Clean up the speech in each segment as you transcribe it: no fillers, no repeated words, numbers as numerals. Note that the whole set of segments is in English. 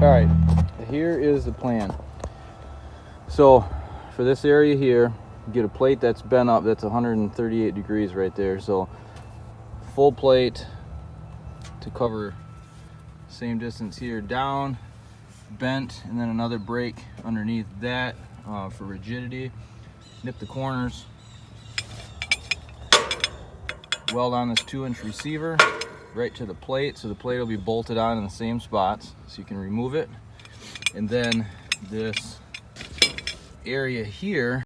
All right, here is the plan. So for this area here, get a plate that's bent up, that's 138 degrees right there. So full plate to cover same distance here, down, bent, and then another break underneath that for rigidity. Nip the corners, weld on this 2-inch receiver right to the plate, so the plate will be bolted on in the same spots, so you can remove it. And then this area here,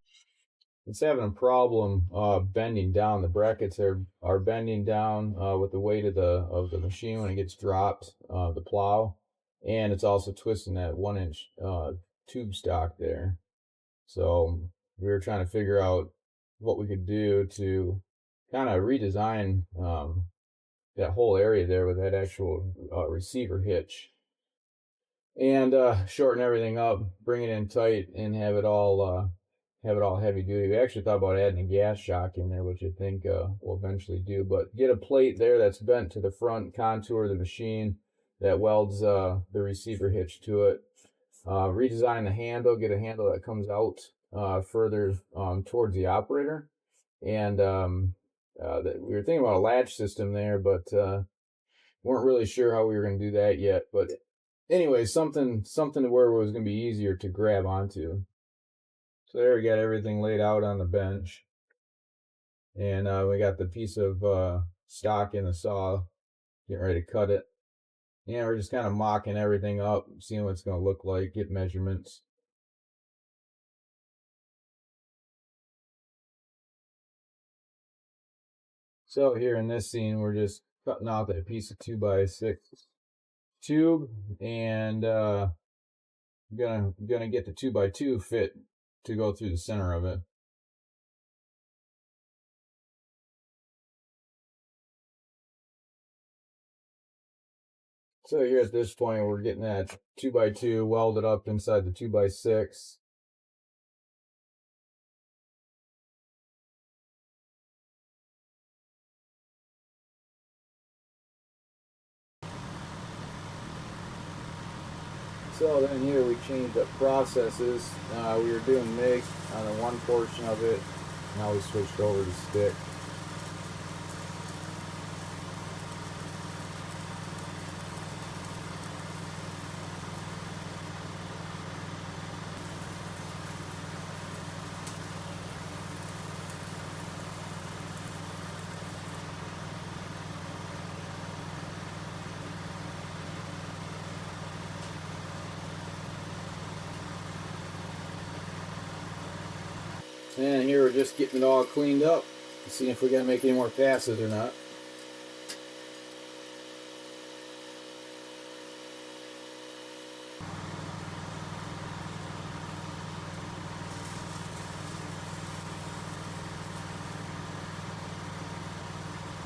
it's having a problem bending down. The brackets are bending down with the weight of the machine when it gets dropped, the plow, and it's also twisting that 1-inch tube stock there. So we were trying to figure out what we could do to kind of redesign that whole area there with that actual receiver hitch, and shorten everything up, bring it in tight, and have it all heavy duty. We actually thought about adding a gas shock in there, which I think we'll eventually do. But get a plate there that's bent to the front contour of the machine that welds the receiver hitch to it. Redesign the handle, get a handle that comes out further towards the operator, and we were thinking about a latch system there, but weren't really sure how we were going to do that yet. But anyway, something to where it was going to be easier to grab onto. So there we got everything laid out on the bench, and we got the piece of stock in the saw, getting ready to cut it. Yeah, we're just kind of mocking everything up, seeing what it's going to look like, get measurements. So here in this scene, we're just cutting out that piece of 2x6 tube, and gonna get the 2x2 fit to go through the center of it. So here at this point, we're getting that 2x2 welded up inside the 2x6. So then here we changed up processes. We were doing MIG on the one portion of it. Now we switched over to stick. And here we're just getting it all cleaned up, seeing if we gotta make any more passes or not.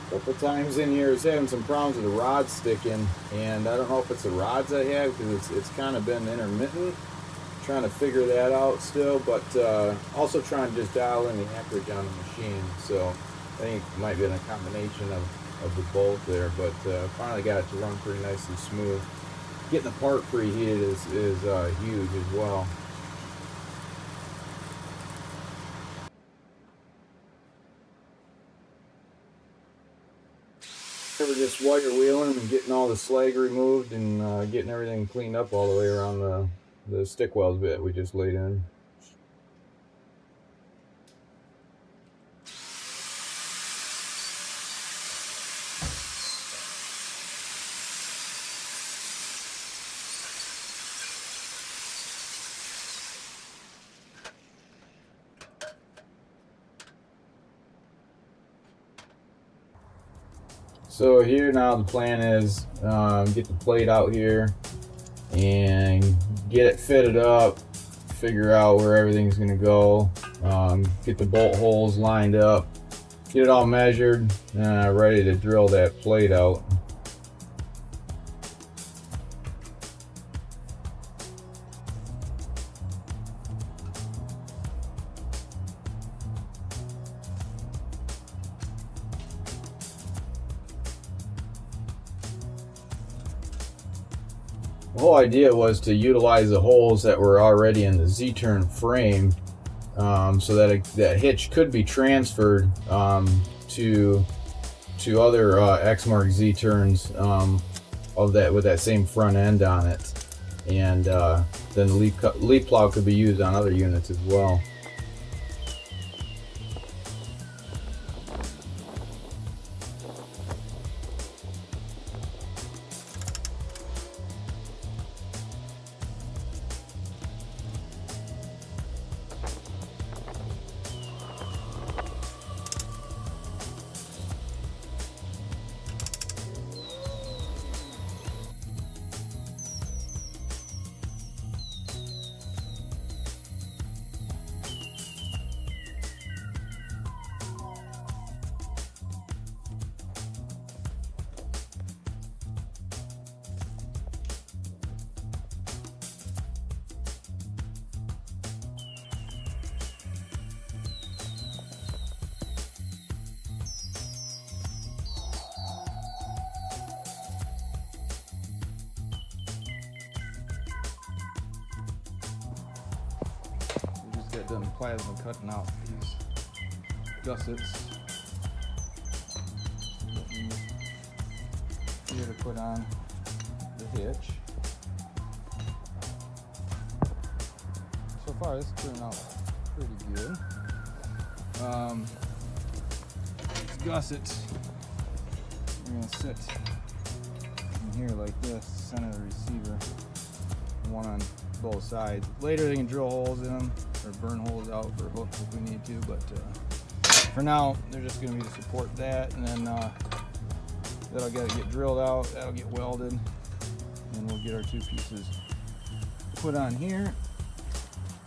A couple times in here is having some problems with the rod sticking, and I don't know if it's the rods I have, because it's kind of been intermittent. Trying to figure that out still, but also trying to just dial in the amperage on the machine. So I think it might be a combination of the both there, but finally got it to run pretty nice and smooth. Getting the part preheated is huge as well. We're just wire wheeling and getting all the slag removed, and getting everything cleaned up all the way around the stick welds bit we just laid in. So here now the plan is get the plate out here and get it fitted up, figure out where everything's going to go, get the bolt holes lined up, get it all measured, ready to drill that plate out. The whole idea was to utilize the holes that were already in the Z-turn frame, so that that hitch could be transferred to other eXmark Z-turns of that with that same front end on it, and then the leaf plow could be used on other units as well. Done plasma cutting out these gussets here to put on the hitch. So far this turned out pretty good. These gussets are going to sit in here like this, center the receiver, one on both sides. Later they can drill holes in them or burn holes out for hooks if we need to, but for now they're just going to be to support that, and then that'll get drilled out, that'll get welded, and we'll get our two pieces put on here.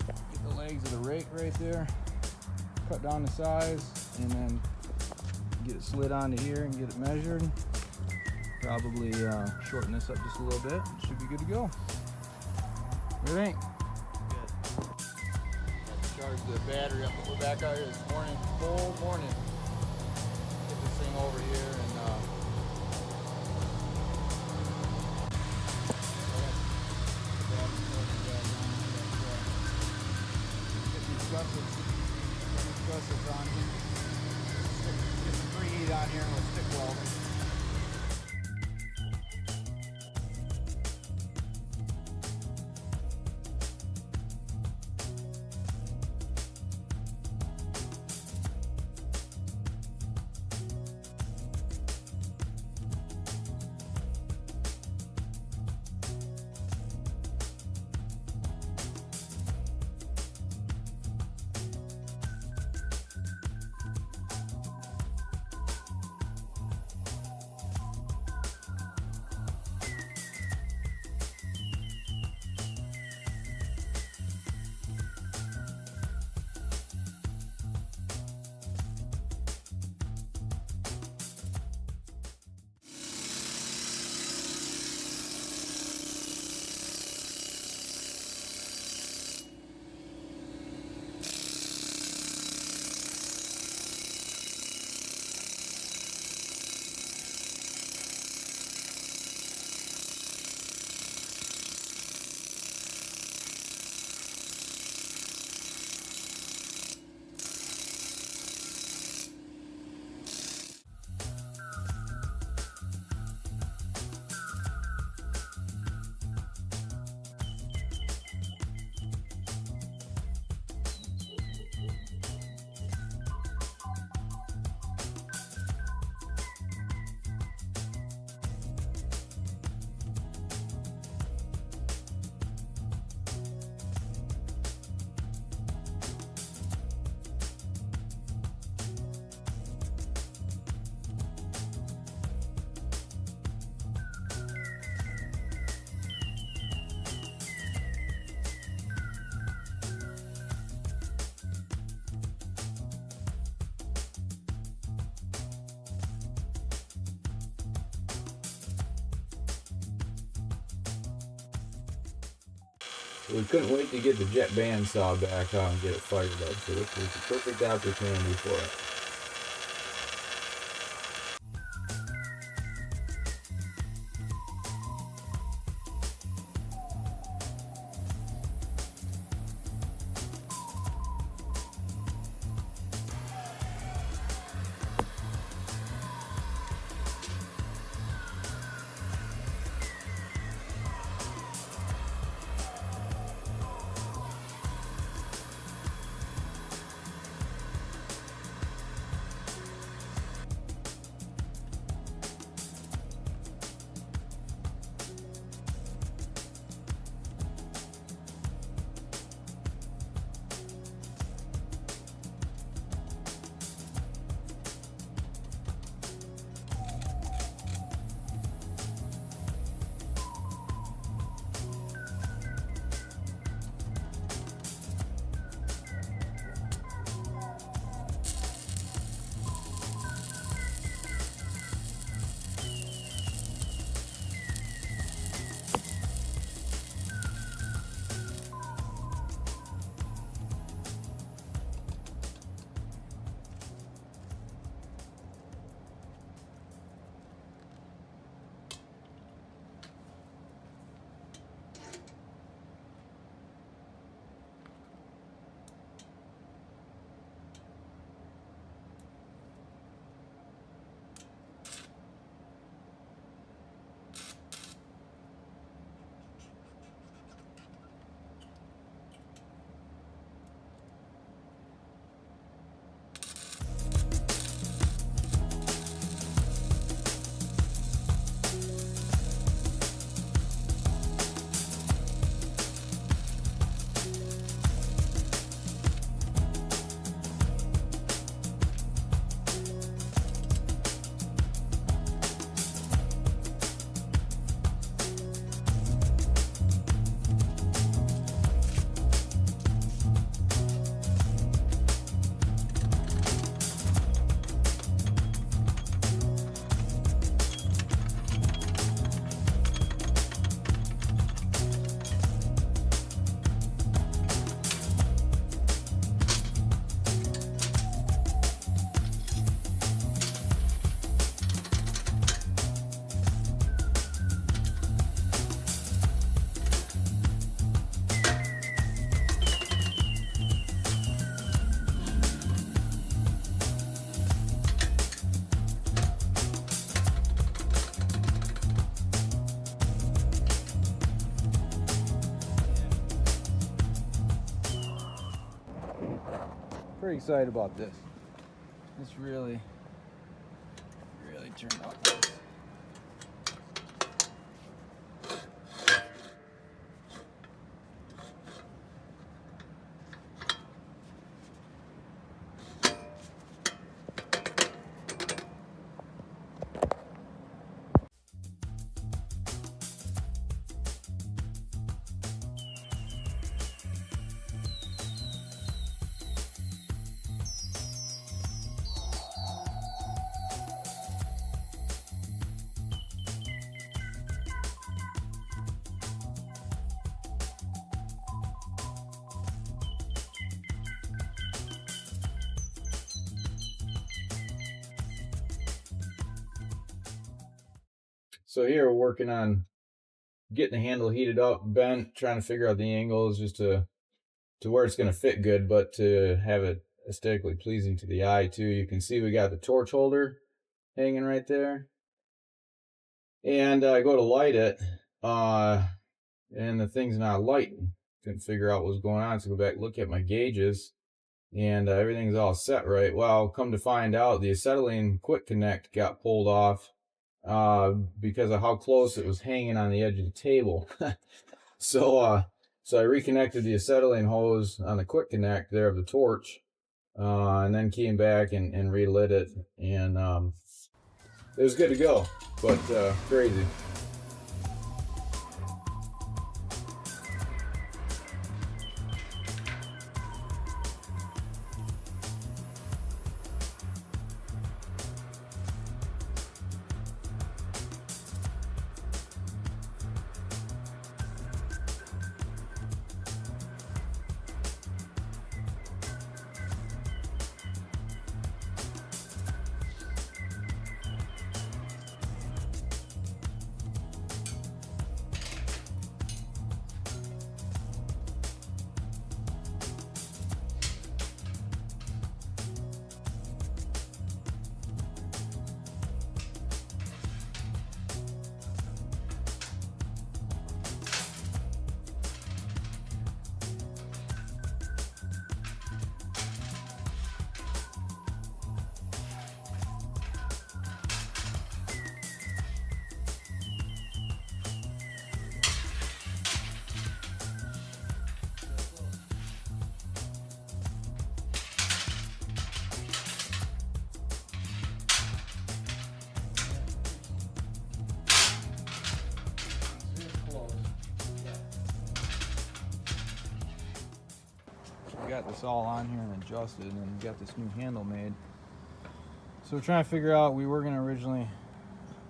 Get the legs of the rake right there, cut down the size, and then get it slid onto here and get it measured. Probably shorten this up just a little bit. Should be good to go. What do you think? Good. Got to charge the battery up. We're back out here this morning, full morning. Get this thing over here and get these gussets on here. Get some preheat on here and we'll stick welding. We couldn't wait to get the jet bandsaw back on and get it fired up, so this was the perfect opportunity for it. pretty excited about this. This really turned out nice. So here we're working on getting the handle heated up, bent, trying to figure out the angles just to where it's going to fit good, but to have it aesthetically pleasing to the eye too. You can see we got the torch holder hanging right there. And I go to light it, and the thing's not lighting. Couldn't figure out what was going on, so go back, look at my gauges, and everything's all set right. Well, come to find out, the acetylene quick connect got pulled off because of how close it was hanging on the edge of the table. So I reconnected the acetylene hose on the quick connect there of the torch, and then came back and relit it, and it was good to go, but crazy. We got this all on here and adjusted, and then we got this new handle made. So we're trying to figure out, we were going to originally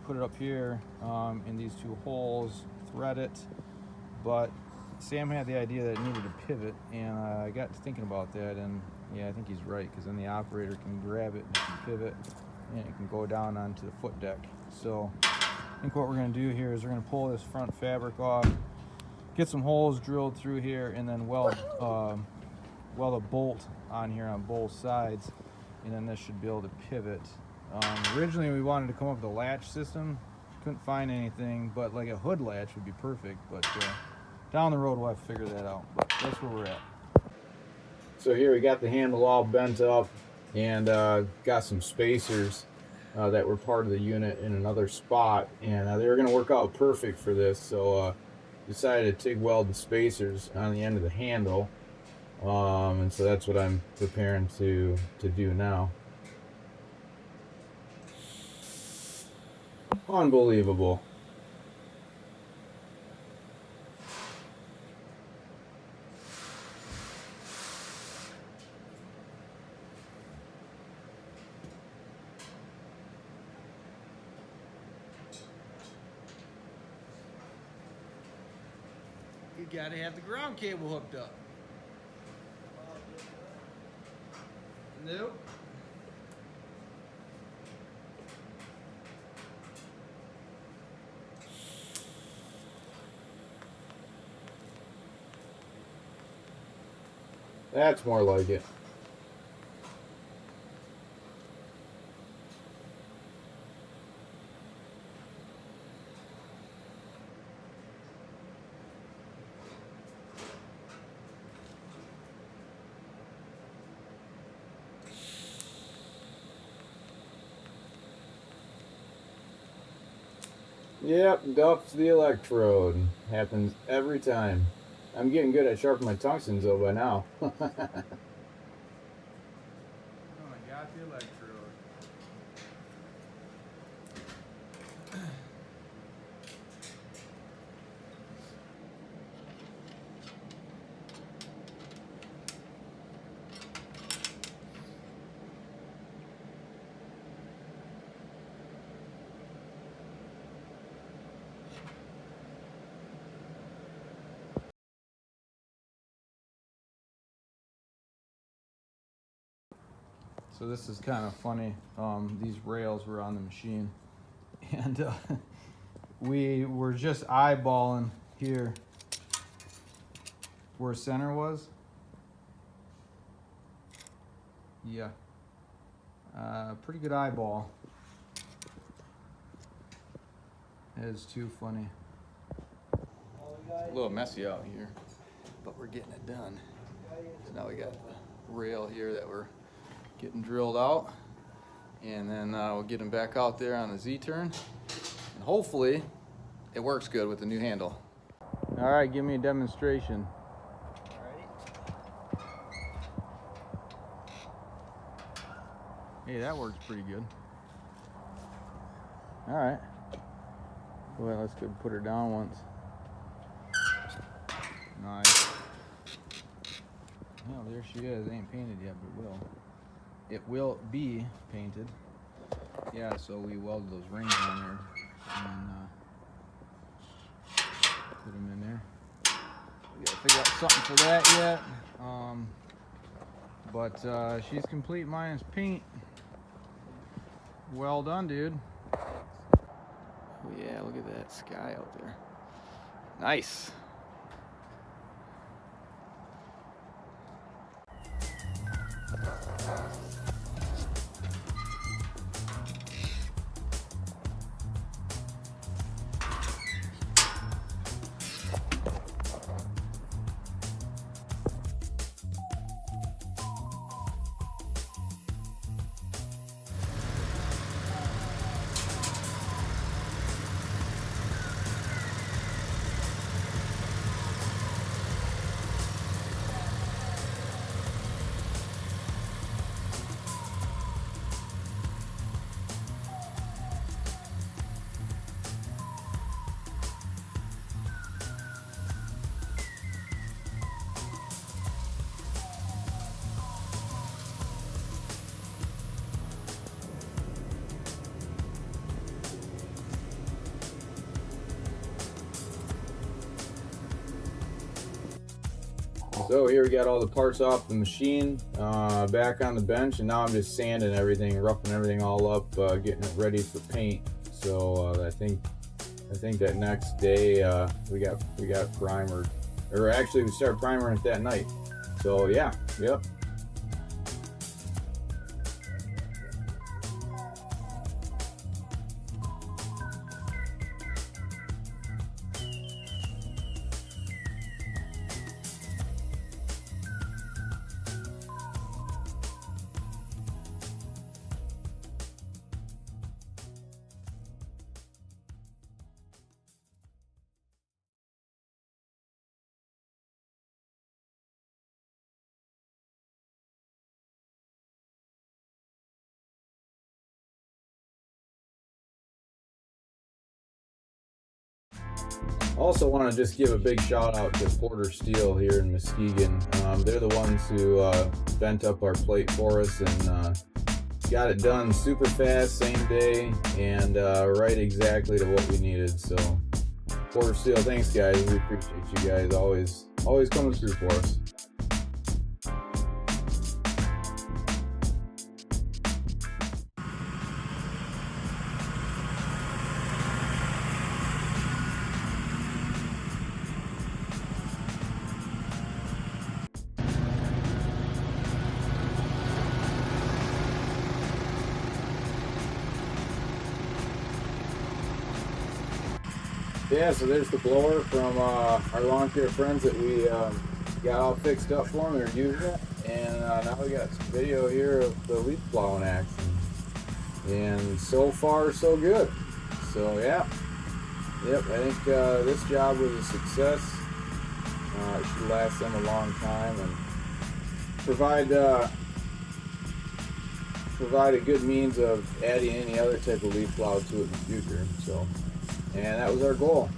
put it up here in these two holes, thread it, but Sam had the idea that it needed a pivot, and I got to thinking about that, and yeah, I think he's right, because then the operator can grab it and it can pivot, and it can go down onto the foot deck. So I think what we're going to do here is we're going to pull this front fabric off, get some holes drilled through here, and then weld a bolt on here on both sides, and then this should be able to pivot. Originally we wanted to come up with a latch system, couldn't find anything, but like a hood latch would be perfect, but down the road we'll have to figure that out, but that's where we're at. So here we got the handle all bent up, and got some spacers that were part of the unit in another spot, and they were going to work out perfect for this, so decided to TIG weld the spacers on the end of the handle, and so that's what I'm preparing to do now. Unbelievable. You gotta have the ground cable hooked up. Nope. That's more like it. Yep, duff's the electrode. Happens every time. I'm getting good at sharpening my tungstens though by now. Oh, I got the electrode. So this is kind of funny. These rails were on the machine, and we were just eyeballing here where center was. Yeah, pretty good eyeball. That is too funny. It's a little messy out here, but we're getting it done. So now we got the rail here that we're getting drilled out, and then we'll get them back out there on the Z-turn, and hopefully it works good with the new handle. All right, give me a demonstration. Hey, that works pretty good. All right. Well, let's go put her down once. Nice. Well, there she is. It ain't painted yet, but it will. It will be painted. Yeah, so we welded those rings on there and put them in there. We gotta figure out something for that yet. But she's complete minus paint. Well done, dude. Oh yeah, look at that sky out there. Nice. So here we got all the parts off the machine, back on the bench, and now I'm just sanding everything, roughing everything all up, getting it ready for paint. So I think that next day we got primered, or actually we started primering it that night. So yeah, yep. Also want to just give a big shout out to Porter Steel here in Muskegon. They're the ones who bent up our plate for us and got it done super fast, same day, and right exactly to what we needed. So Porter Steel, thanks guys. We appreciate you guys always coming through for us. Yeah, so there's the blower from our lawn care friends that we got all fixed up for them. They're using it, and now we got some video here of the leaf plow in action, and so far so good. So yeah, Yep, I think this job was a success. It should last them a long time and provide a good means of adding any other type of leaf plow to it in the future. So, and that was our goal.